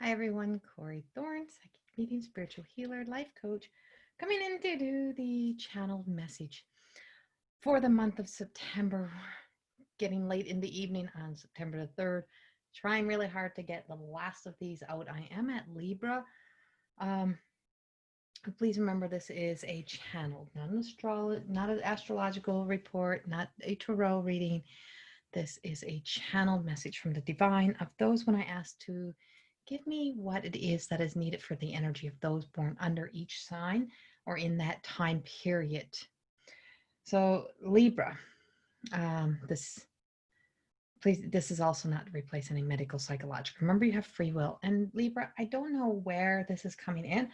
Hi everyone, Corrie Thorne, psychic medium, spiritual healer, life coach, coming in to do the channeled message for the month of September. Getting late in the evening on September the 3rd. Trying really hard to get the last of these out. I am at Libra. Please remember this is a channel, not an astrological report, not a tarot reading. This is a channeled message from the divine of those when I ask to give me what it is that is needed for the energy of those born under each sign or in that time period. So Libra, this please, this is also not to replace any medical psychological. Remember, you have free will. And Libra, I don't know where this is coming in,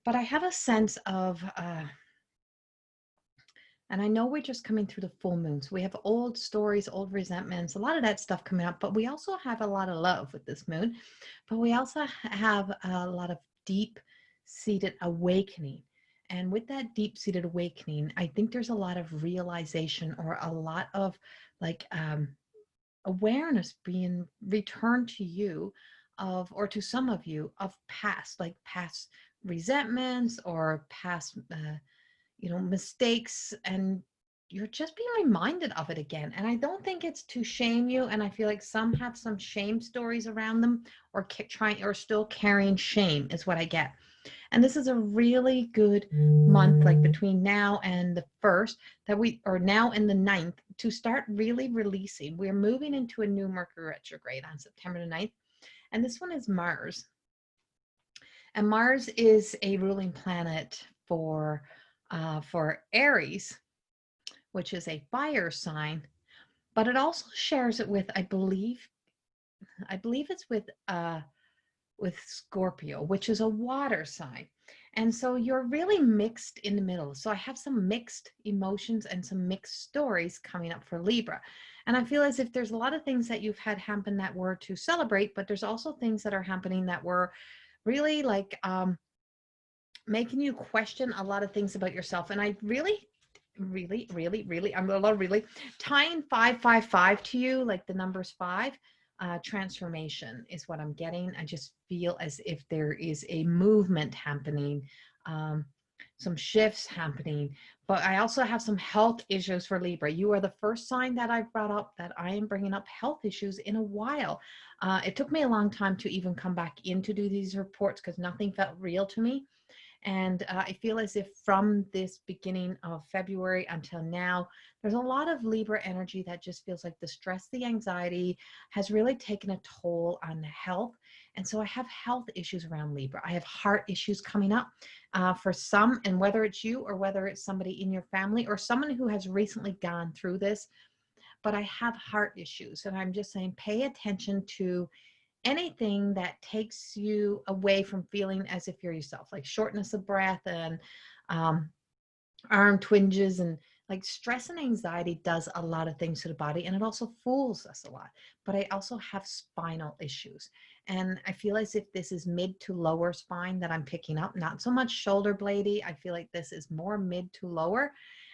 but I have a sense of and I know we're just coming through the full moon. So we have old stories, old resentments, a lot of that stuff coming up, but we also have a lot of love with this moon. But we also have a lot of deep-seated awakening. And with that deep-seated awakening, I think there's a lot of realization or a lot of like awareness being returned to you of, or to some of you, of past, like past resentments or past mistakes, and you're just being reminded of it again. And I don't think it's to shame you. And I feel like some have some shame stories around them or trying or still carrying shame is what I get. And this is a really good month, like between now and the 1st or now and the 9th, to start really releasing. We're moving into a new Mercury retrograde on September the 9th. And this one is Mars. And Mars is a ruling planet for Aries, which is a fire sign, but it also shares it with, I believe it's with Scorpio, which is a water sign. And so you're really mixed in the middle. So I have some mixed emotions and some mixed stories coming up for Libra. And I feel as if there's a lot of things that you've had happen that were to celebrate, but there's also things that are happening that were really like making you question a lot of things about yourself. And I really, I'm a lot really tying 555 to you, like the numbers 5. Transformation is what I'm getting. I just feel as if there is a movement happening, some shifts happening, but I also have some health issues for Libra. You are the first sign that I've brought up that I am bringing up health issues in a while. It took me a long time to even come back in to do these reports because nothing felt real to me. And I feel as if from this beginning of February until now, there's a lot of Libra energy that just feels like the stress, the anxiety has really taken a toll on the health. And so I have health issues around Libra. I have heart issues coming up for some, and whether it's you or whether it's somebody in your family or someone who has recently gone through this, but I have heart issues. And I'm just saying, pay attention to anything that takes you away from feeling as if you're yourself, like shortness of breath and arm twinges, and like stress and anxiety does a lot of things to the body, and it also fools us a lot. But I also have spinal issues, and I feel as if this is mid to lower spine that I'm picking up, not so much shoulder bladey. I feel like this is more mid to lower,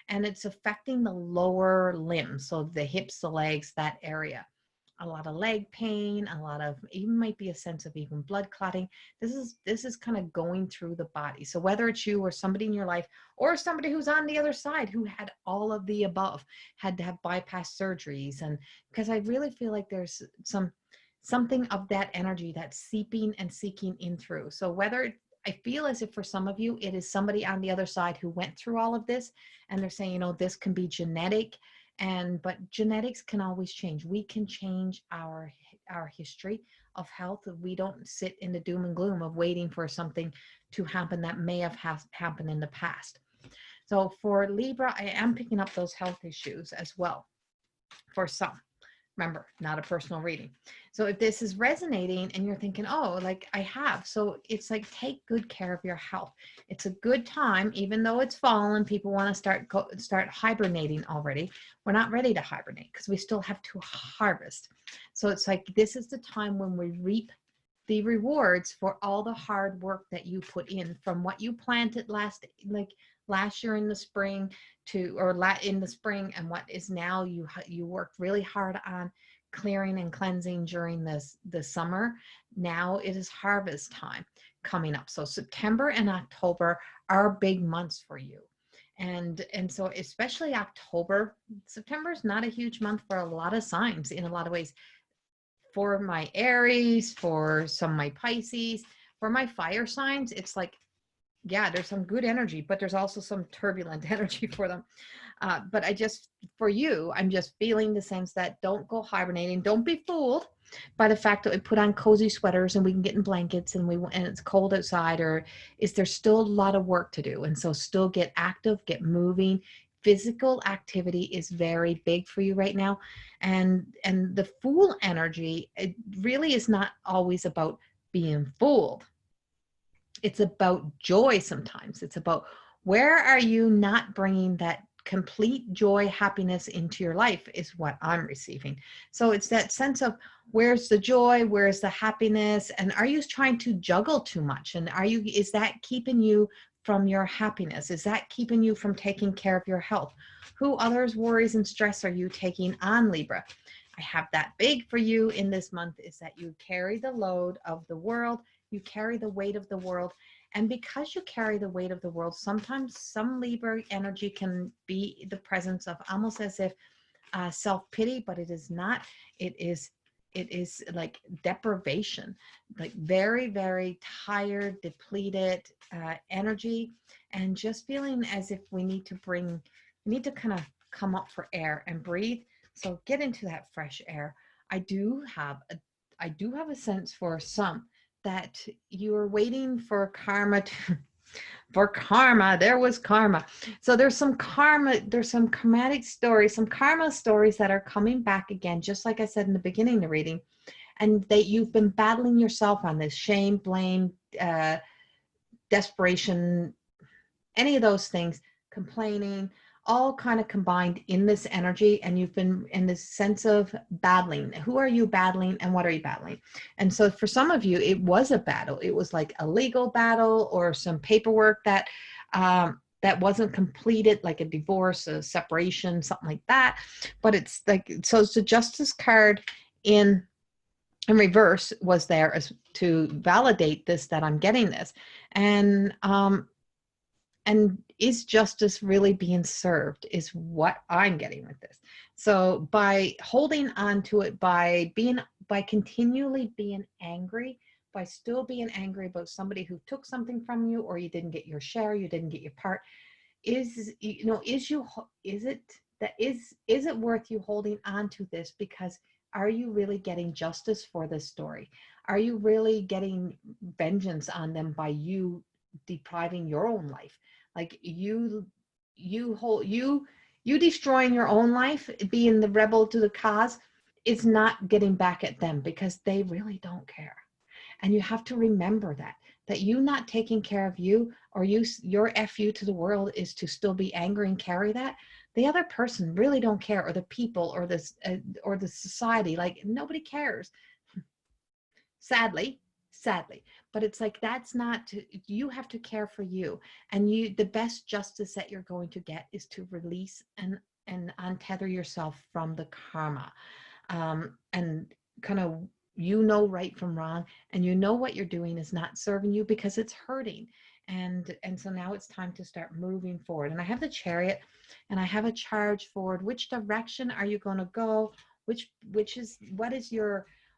and it's affecting the lower limbs, so the hips, the legs, that area. A lot of leg pain, a lot of, even might be a sense of even blood clotting. This is kind of going through the body. So whether it's you or somebody in your life or somebody who's on the other side who had all of the above, had to have bypass surgeries, and because I really feel like there's something of that energy that's seeping and seeking in through. So whether I feel as if for some of you, it is somebody on the other side who went through all of this, and they're saying, this can be genetic. But genetics can always change. We can change our history of health. We don't sit in the doom and gloom of waiting for something to happen that may have happened in the past. So for Libra, I am picking up those health issues as well for some. Remember, not a personal reading. So if this is resonating and you're thinking, oh, like I have, so it's like, take good care of your health. It's a good time, even though it's fall and people want to start hibernating already. We're not ready to hibernate because we still have to harvest. So it's like, this is the time when we reap the rewards for all the hard work that you put in, from what you planted last year in the spring in the spring, and what is now you worked really hard on clearing and cleansing during the summer. Now it is harvest time coming up. So September and October are big months for you. And so especially October, September is not a huge month for a lot of signs in a lot of ways. For my Aries, for some of my Pisces, for my fire signs, it's like, yeah, there's some good energy, but there's also some turbulent energy for them. But for you, I'm just feeling the sense that don't go hibernating. Don't be fooled by the fact that we put on cozy sweaters and we can get in blankets and it's cold outside, or is there still a lot of work to do? And so still get active, get moving. Physical activity is very big for you right now. And the fool energy, it really is not always about being fooled. It's about joy sometimes. It's about, where are you not bringing that complete joy, happiness into your life is what I'm receiving. So it's that sense of, where's the joy? Where's the happiness? And are you trying to juggle too much? And is that keeping you from your happiness? Is that keeping you from taking care of your health? Who others' worries and stress are you taking on, Libra? I have that big for you in this month, is that you carry the load of the world. You carry the weight of the world. And because you carry the weight of the world, sometimes some Libra energy can be the presence of almost as if self-pity, but it is not. It is like deprivation, like very, very tired, depleted energy, and just feeling as if we need to kind of come up for air and breathe. So get into that fresh air. I do have a sense for some that you're waiting for karma there was karma. So there's some karmatic stories, some karma stories that are coming back again, just like I said in the beginning of the reading, and that you've been battling yourself on this shame, blame, desperation, any of those things, complaining, all kind of combined in this energy. And you've been in this sense of battling. Who are you battling and what are you battling? And so for some of you, it was a battle. It was like a legal battle or some paperwork that wasn't completed, like a divorce, a separation, something like that. But it's like, so it's the Justice card in reverse was there as to validate this, that I'm getting this. And is justice really being served is what I'm getting with this. So by holding on to it, by continually being angry, by still being angry about somebody who took something from you, or you didn't get your share, you didn't get your part, is it worth you holding on to this? Because are you really getting justice for this story? Are you really getting vengeance on them by you depriving your own life? Like you destroying your own life, being the rebel to the cause, is not getting back at them, because they really don't care. And you have to remember that you not taking care of you, or your FU to the world is to still be angry and carry that. The other person really don't care, or the people, or the society, like nobody cares. Sadly. But it's like, that's not, you have to care for you. And the best justice that you're going to get is to release and untether yourself from the karma, and kind of, right from wrong, and what you're doing is not serving you, because it's hurting. And so now it's time to start moving forward. And I have the Chariot, and I have a charge forward. Which direction are you going to go?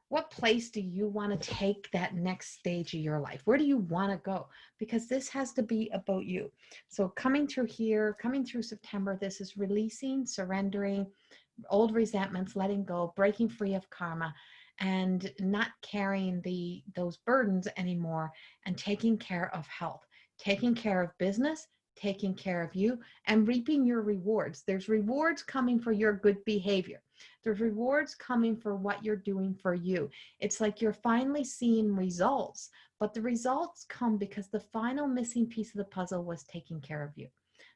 What place do you want to take that next stage of your life? Where do you want to go? Because this has to be about you. So coming through September, this is releasing, surrendering old resentments, letting go, breaking free of karma, and not carrying those burdens anymore, and taking care of health, taking care of business, taking care of you, and reaping your rewards. There's rewards coming for your good behavior. There's rewards coming for what you're doing for you. It's like you're finally seeing results, but the results come because the final missing piece of the puzzle was taking care of you.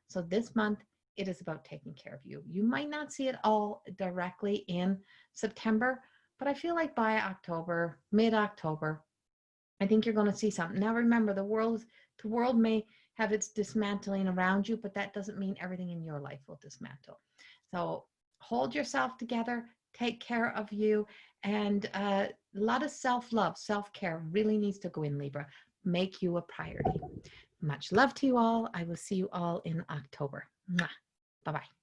So this month, it is about taking care of you. You might not see it all directly in September, but I feel like by October, mid-October, I think you're going to see something. Now remember, the world may have its dismantling around you, but that doesn't mean everything in your life will dismantle. So hold yourself together, take care of you, and a lot of self-love, self-care really needs to go in, Libra. Make you a priority. Much love to you all. I will see you all in October. Bye-bye.